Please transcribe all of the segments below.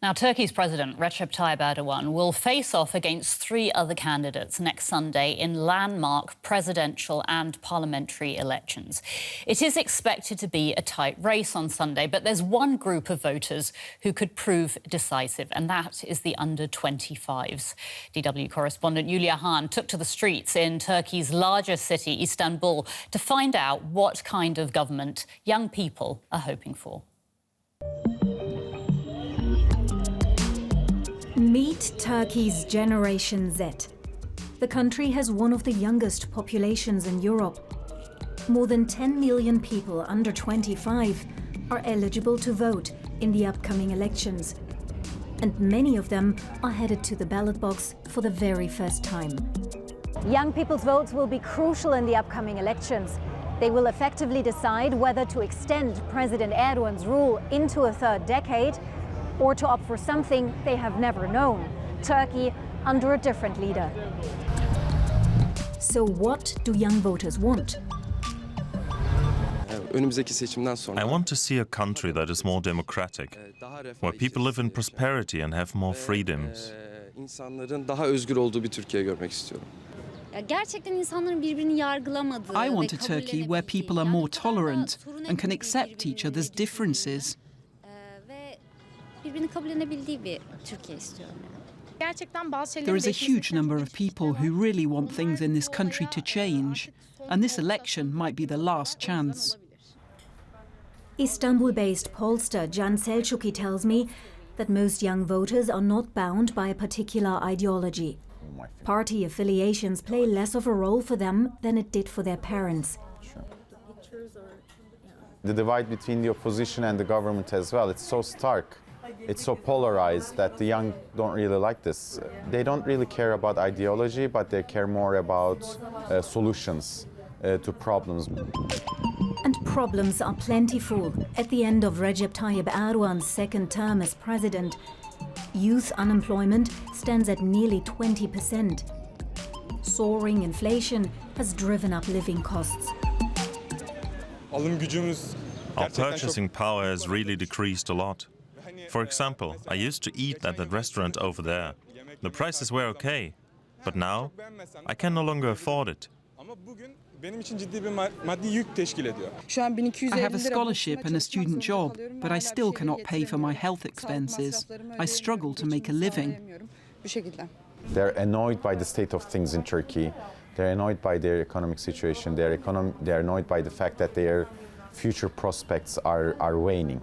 Now, Turkey's President Recep Tayyip Erdogan will face off against three other candidates next Sunday in landmark presidential and parliamentary elections. It is expected to be a tight race on Sunday, but there's one group of voters who could prove decisive, and that is the under-25s. DW correspondent Julia Hahn took to the streets in Turkey's largest city, Istanbul, to find out what kind of government young people are hoping for. Meet Turkey's Generation Z. The country has one of the youngest populations in Europe. More than 10 million people under 25 are eligible to vote in the upcoming elections. And many of them are headed to the ballot box for the very first time. Young people's votes will be crucial in the upcoming elections. They will effectively decide whether to extend President Erdogan's rule into a third decade or to opt for something they have never known, Turkey under a different leader. So what do young voters want? I want to see a country that is more democratic, where people live in prosperity and have more freedoms. I want a Turkey where people are more tolerant and can accept each other's differences. There is a huge number of people who really want things in this country to change, and this election might be the last chance. Istanbul-based pollster Can Selçuklu tells me that most young voters are not bound by a particular ideology. Party affiliations play less of a role for them than it did for their parents. The divide between the opposition and the government as well, it's so stark. It's so polarized that the young don't really like this. They don't really care about ideology, but they care more about solutions to problems. And problems are plentiful. At the end of Recep Tayyip Erdogan's second term as president, youth unemployment stands at nearly 20%. Soaring inflation has driven up living costs. Our purchasing power has really decreased a lot. For example, I used to eat at that restaurant over there. The prices were okay, but now I can no longer afford it. I have a scholarship and a student job, but I still cannot pay for my health expenses. I struggle to make a living. They're annoyed by the state of things in Turkey. They're annoyed by their economic situation. They're annoyed by the fact that their future prospects are waning.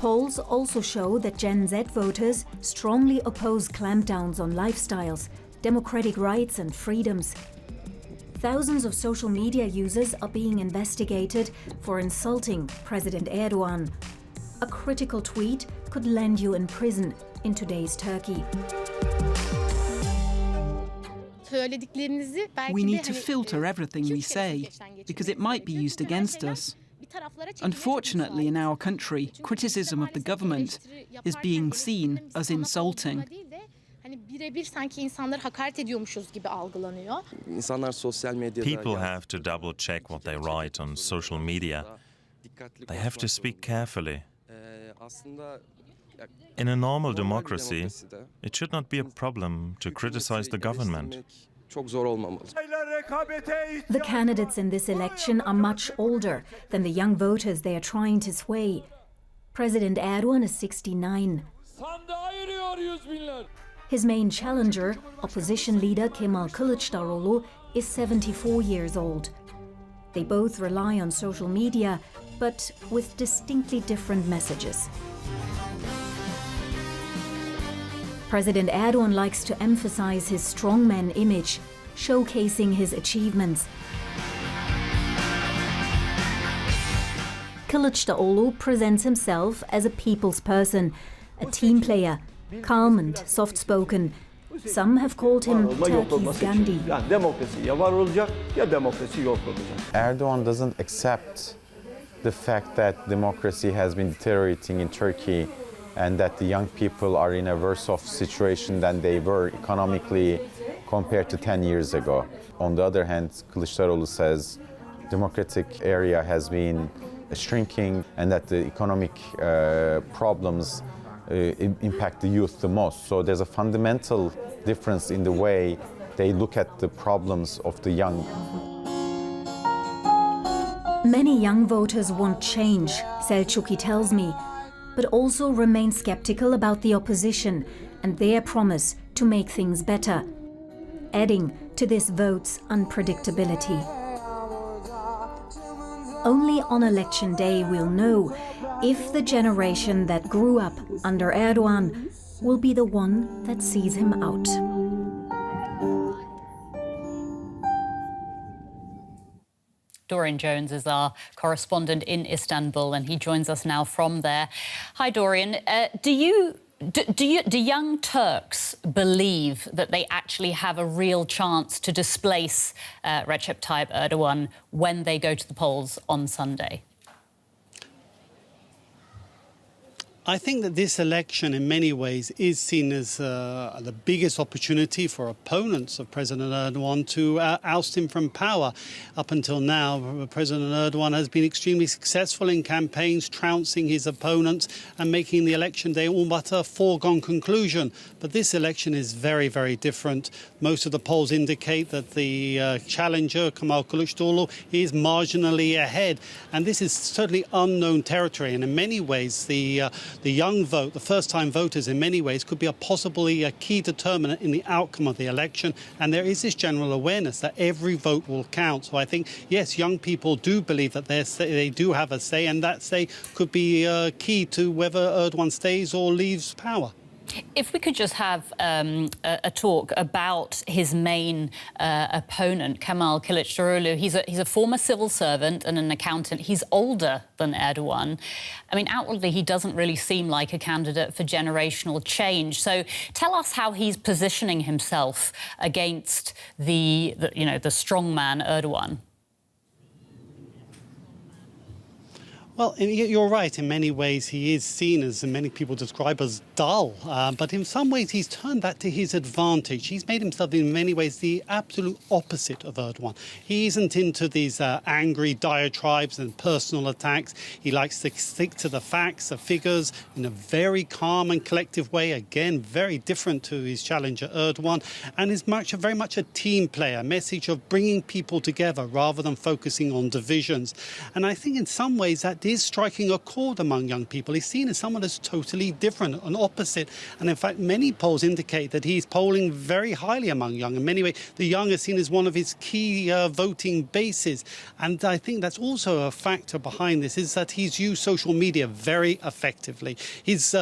Polls also show that Gen Z voters strongly oppose clampdowns on lifestyles, democratic rights and freedoms. Thousands of social media users are being investigated for insulting President Erdogan. A critical tweet could land you in prison in today's Turkey. We need to filter everything we say, because it might be used against us. Unfortunately, in our country, criticism of the government is being seen as insulting. People have to double-check what they write on social media. They have to speak carefully. In a normal democracy, it should not be a problem to criticize the government. The candidates in this election are much older than the young voters they are trying to sway. President Erdogan is 69. His main challenger, opposition leader Kemal Kılıçdaroğlu, is 74 years old. They both rely on social media, but with distinctly different messages. President Erdogan likes to emphasize his strongman image, showcasing his achievements. Kılıçdaroğlu presents himself as a people's person, a team player, calm and soft-spoken. Some have called him Turkey's Gandhi. Erdogan doesn't accept the fact that democracy has been deteriorating in Turkey and that the young people are in a worse off situation than they were economically compared to 10 years ago. On the other hand, Kılıçdaroğlu says democratic area has been shrinking and that the economic problems impact the youth the most. So there's a fundamental difference in the way they look at the problems of the young. Many young voters want change, Selçuklu tells me, but also remain skeptical about the opposition and their promise to make things better, adding to this vote's unpredictability. Only on election day we'll know if the generation that grew up under Erdogan will be the one that sees him out. Dorian Jones is our correspondent in Istanbul, and he joins us now from there. Hi, Dorian. Do young Turks believe that they actually have a real chance to displace Recep Tayyip Erdogan when they go to the polls on Sunday? I think that this election, in many ways, is seen as the biggest opportunity for opponents of President Erdogan to oust him from power. Up until now, President Erdogan has been extremely successful in campaigns, trouncing his opponents and making the election day all but a foregone conclusion. But this election is very, very different. Most of the polls indicate that the challenger, Kemal Kılıçdaroğlu, is marginally ahead. And this is certainly unknown territory. And in many ways, the young vote, the first-time voters, in many ways, could be possibly a key determinant in the outcome of the election. And there is this general awareness that every vote will count. So I think, yes, young people do believe that they do have a say, and that say could be key to whether Erdogan stays or leaves power. If we could just have a talk about his main opponent, Kemal Kılıçdaroğlu. He's a former civil servant and an accountant. He's older than Erdogan. I mean, outwardly, he doesn't really seem like a candidate for generational change. So tell us how he's positioning himself against the strongman Erdogan. Well, you're right. In many ways, he is seen, as many people describe, as dull. But in some ways, he's turned that to his advantage. He's made himself, in many ways, the absolute opposite of Erdogan. He isn't into these angry diatribes and personal attacks. He likes to stick to the facts, the figures, in a very calm and collective way. Again, very different to his challenger, Erdogan. And is very much a team player, a message of bringing people together rather than focusing on divisions. And I think in some ways that is striking a chord among young people. He's seen as someone that's totally different, an opposite. And in fact, many polls indicate that he's polling very highly among young. In many ways, the young are seen as one of his key voting bases. And I think that's also a factor behind this, is that he's used social media very effectively. His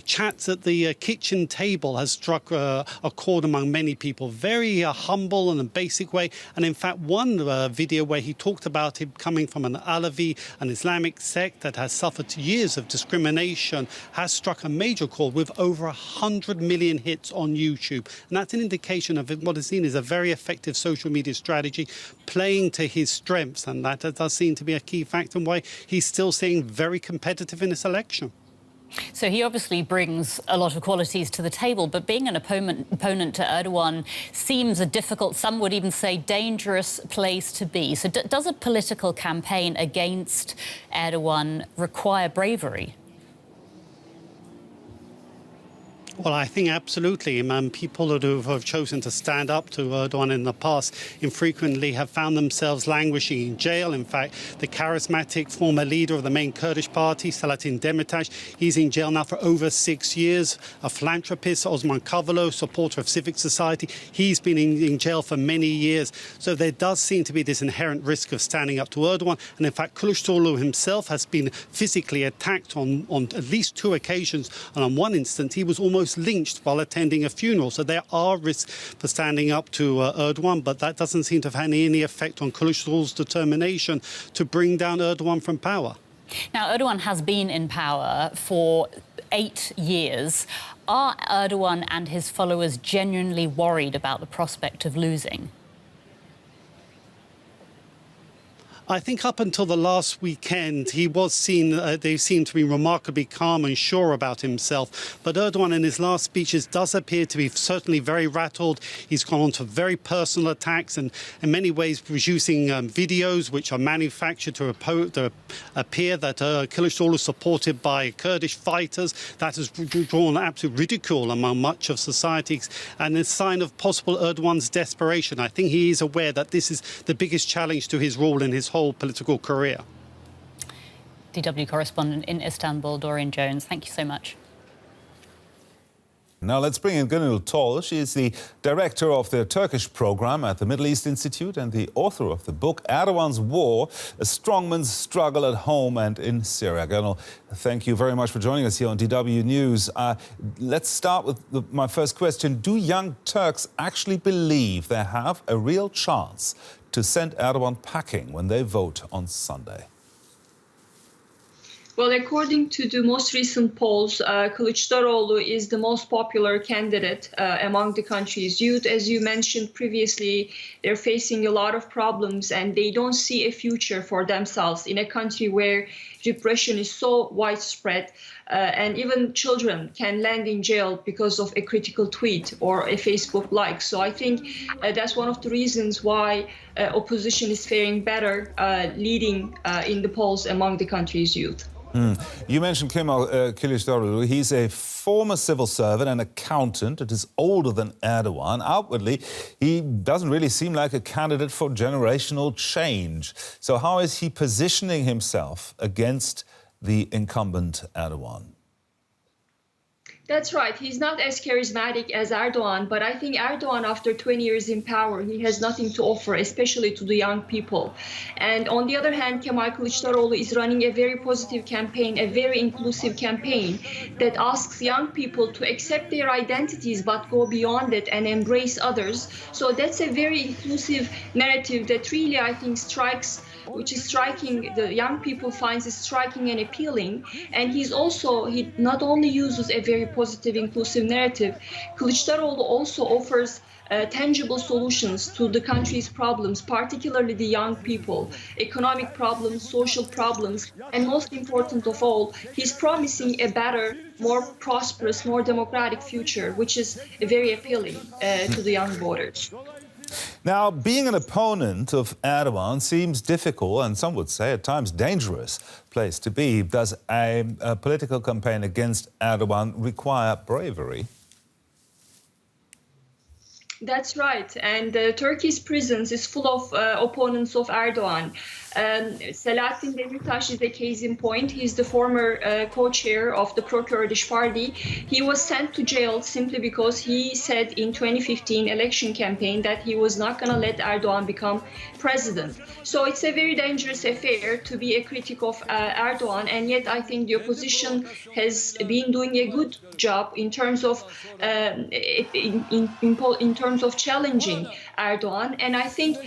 chats at the kitchen table has struck a chord among many people. Very humble and a basic way. And in fact, one video where he talked about him coming from an Alevi, an Islamic sect that has suffered years of discrimination, has struck a major chord with over 100 million hits on YouTube. And that's an indication of what is seen as a very effective social media strategy, playing to his strengths. And that does seem to be a key factor in why he's still staying very competitive in this election. So he obviously brings a lot of qualities to the table, but being an opponent to Erdogan seems a difficult, some would even say dangerous place to be. So does a political campaign against Erdogan require bravery? Well, I think absolutely. People who have chosen to stand up to Erdogan in the past infrequently have found themselves languishing in jail. In fact, the charismatic former leader of the main Kurdish party, Selahattin Demirtas, he's in jail now for over 6 years. A philanthropist, Osman Kavala, supporter of civic society, he's been in jail for many years. So there does seem to be this inherent risk of standing up to Erdogan. And in fact, Kılıçdaroğlu himself has been physically attacked on at least 2 occasions. And on one instance, he was almost lynched while attending a funeral. So there are risks for standing up to Erdogan, but that doesn't seem to have had any effect on Kılıçdaroğlu's determination to bring down Erdogan from power. Now, Erdogan has been in power for 8 years. Are Erdogan and his followers genuinely worried about the prospect of losing? I think up until the last weekend, he was seen, they seemed to be remarkably calm and sure about himself. But Erdogan in his last speeches does appear to be certainly very rattled. He's gone on to very personal attacks and in many ways producing videos which are manufactured to appear that Kılıçdaroğlu is supported by Kurdish fighters. That has drawn absolute ridicule among much of society and a sign of possible Erdogan's desperation. I think he is aware that this is the biggest challenge to his rule in his whole political career. DW correspondent in Istanbul, Doreen Jones, thank you so much. Now let's bring in Gönül Tol. She is the director of the Turkish program at the Middle East Institute and the author of the book Erdogan's War, A Strongman's Struggle at Home and in Syria. Gönül, thank you very much for joining us here on DW News. Let's start with my first question. Do young Turks actually believe they have a real chance to send Erdogan packing when they vote on Sunday? Well, according to the most recent polls, Kılıçdaroğlu is the most popular candidate among the country's youth. As you mentioned previously, they're facing a lot of problems and they don't see a future for themselves in a country where repression is so widespread and even children can land in jail because of a critical tweet or a Facebook like. So I think that's one of the reasons why opposition is faring better, leading in the polls among the country's youth. You mentioned Kemal Kılıçdaroğlu. He's a former civil servant and accountant that is older than Erdogan. Outwardly, he doesn't really seem like a candidate for generational change. So how is he positioning himself against the incumbent Erdogan? That's right. He's not as charismatic as Erdogan, but I think Erdogan, after 20 years in power, he has nothing to offer, especially to the young people. And on the other hand, Kemal Kılıçdaroğlu is running a very positive campaign, a very inclusive campaign that asks young people to accept their identities, but go beyond it and embrace others. So that's a very inclusive narrative that really, I think, which is striking, the young people finds it striking and appealing. And he not only uses a very positive, inclusive narrative, Kılıçdaroğlu also offers tangible solutions to the country's problems, particularly the young people, economic problems, social problems, and most important of all, he's promising a better, more prosperous, more democratic future, which is very appealing to the young voters. Now, being an opponent of Erdogan seems difficult and some would say at times dangerous place to be. Does a political campaign against Erdogan require bravery? That's right. And Turkey's prisons is full of opponents of Erdogan. Selahattin Demirtas is a case in point. He's the former co-chair of the pro-Kurdish party. He was sent to jail simply because he said in 2015 election campaign that he was not going to let Erdogan become president. So it's a very dangerous affair to be a critic of Erdogan, and yet I think the opposition has been doing a good job in terms of in terms of challenging Erdogan. And I think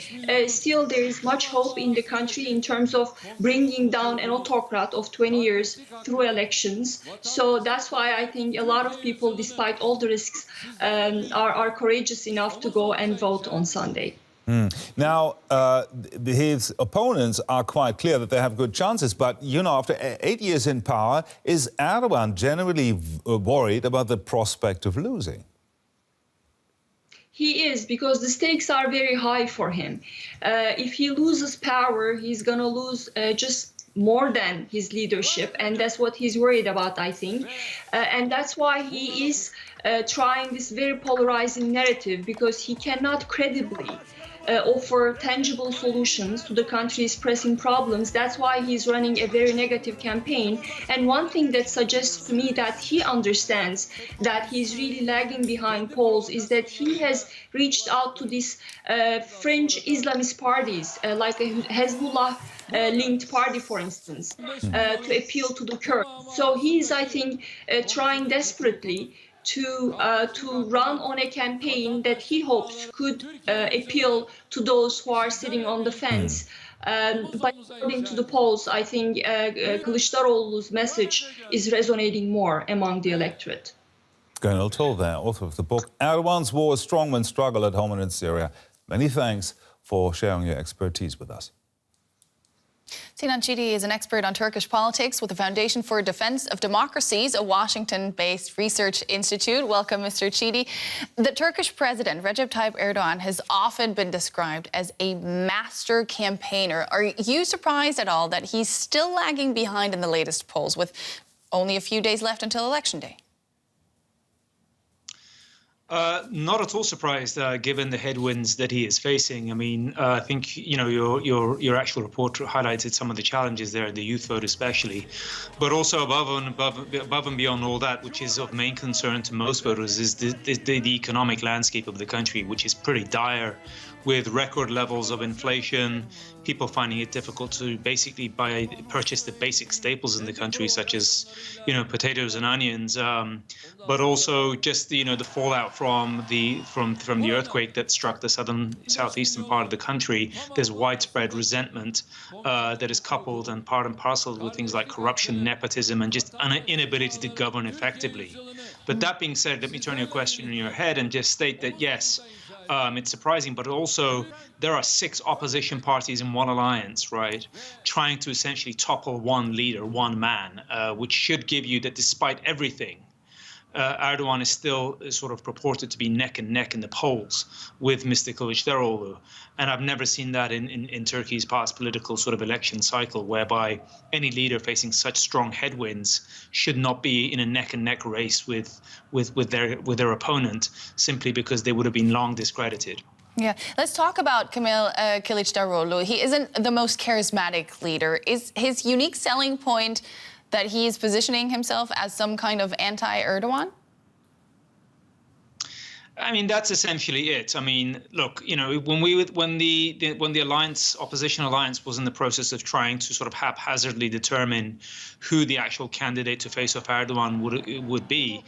still there is much hope in the country in terms of bringing down an autocrat of 20 years through elections. So that's why I think a lot of people, despite all the risks, are courageous enough to go and vote on Sunday. Now, his opponents are quite clear that they have good chances, but, you know, after 8 years in power, is Erdogan generally worried about the prospect of losing? He is, because the stakes are very high for him. If he loses power, he's going to lose just more than his leadership, and that's what he's worried about, I think. And that's why he is trying this very polarizing narrative, because he cannot credibly offer tangible solutions to the country's pressing problems. That's why he's running a very negative campaign. And one thing that suggests to me that he understands that he's really lagging behind polls is that he has reached out to these fringe Islamist parties, like a Hezbollah linked party, for instance, to appeal to the Kurds. So he's, I think, trying desperately to run on a campaign that he hopes could appeal to those who are sitting on the fence. But according to the polls, I think Kılıçdaroğlu's message is resonating more among the electorate. Gönül Tol there, author of the book Erdogan's War, A Strongman's Struggle at Home and in Syria. Many thanks for sharing your expertise with us. Sinan Chidi is an expert on Turkish politics with the Foundation for Defense of Democracies, a Washington-based research institute. Welcome, Mr. Chidi. The Turkish president, Recep Tayyip Erdogan, has often been described as a master campaigner. Are you surprised at all that he's still lagging behind in the latest polls with only a few days left until Election Day? Not at all surprised, given the headwinds that he is facing. I mean, I think your actual report highlighted some of the challenges there, the youth vote especially, but also above and beyond all that, which is of main concern to most voters, is the economic landscape of the country, which is pretty dire, with record levels of inflation, people finding it difficult to basically purchase the basic staples in the country, such as, potatoes and onions, but also just the fallout from the earthquake that struck the southeastern part of the country. There's widespread resentment that is coupled and part and parcel with things like corruption, nepotism, and just an inability to govern effectively. But that being said, let me turn your question on your head and just state that yes, it's surprising, but also there are 6 opposition parties in one alliance, right, trying to essentially topple one leader, one man, which should give you that despite everything, Erdogan is still sort of purported to be neck and neck in the polls with Mr. Kılıçdaroğlu. And I've never seen that in Turkey's past political sort of election cycle, whereby any leader facing such strong headwinds should not be in a neck and neck race with their opponent, simply because they would have been long discredited. Yeah, let's talk about Kemal Kılıçdaroğlu. He isn't the most charismatic leader. Is his unique selling point that he is positioning himself as some kind of anti-Erdogan? I mean, that's essentially it. I mean, look, when the opposition alliance was in the process of trying to sort of haphazardly determine who the actual candidate to face off Erdogan would be,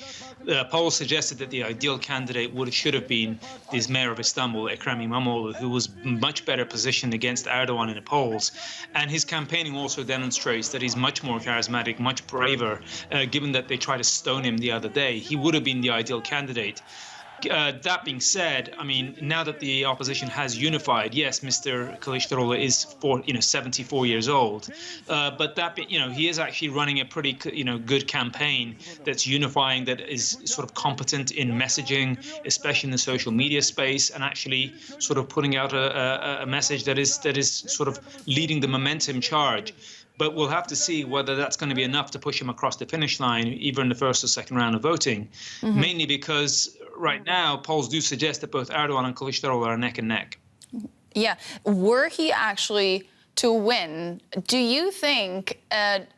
polls suggested that the ideal candidate should have been this mayor of Istanbul, Ekrem İmamoğlu, who was much better positioned against Erdogan in the polls. And his campaigning also demonstrates that he's much more charismatic, much braver, given that they tried to stone him the other day. He would have been the ideal candidate. That being said, I mean, now that the opposition has unified, yes, Mr. Kılıçdaroğlu is 74 years old, but he is actually running a pretty good campaign that's unifying, that is sort of competent in messaging, especially in the social media space, and actually sort of putting out a message that is sort of leading the momentum charge. But we'll have to see whether that's going to be enough to push him across the finish line, either in the first or second round of voting, mainly because right now polls do suggest that both Erdogan and Kılıçdaroğlu are neck and neck. Yeah. Were he actually to win, do you think an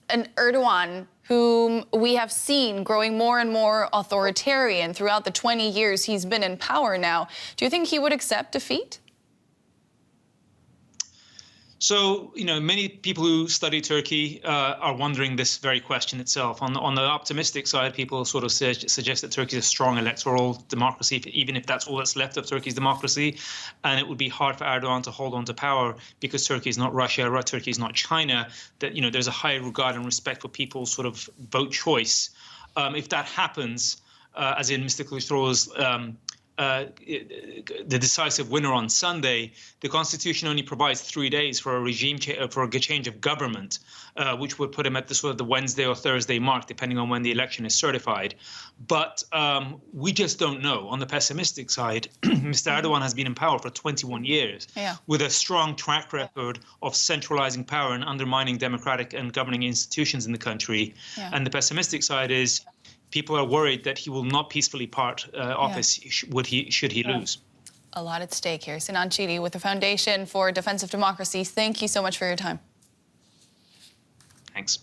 Erdogan whom we have seen growing more and more authoritarian throughout the 20 years he's been in power now, do you think he would accept defeat? So, many people who study Turkey are wondering this very question itself. On the optimistic side, people sort of suggest that Turkey is a strong electoral democracy, even if that's all that's left of Turkey's democracy. And it would be hard for Erdogan to hold on to power because Turkey is not Russia, Turkey is not China, that, there's a high regard and respect for people's sort of vote choice. If that happens, as in Mr. Kılıçdaroğlu's the decisive winner on Sunday, the Constitution only provides 3 days for a change of government, which would put him at the Wednesday or Thursday mark, depending on when the election is certified. But we just don't know. On the pessimistic side, Mr. Erdogan has been in power for 21 years, with a strong track record of centralizing power and undermining democratic and governing institutions in the country. And the pessimistic side is people are worried that he will not peacefully part office should he lose. A lot at stake here. Sinan Chidi with the Foundation for Defense of Democracies. Thank you so much for your time. Thanks.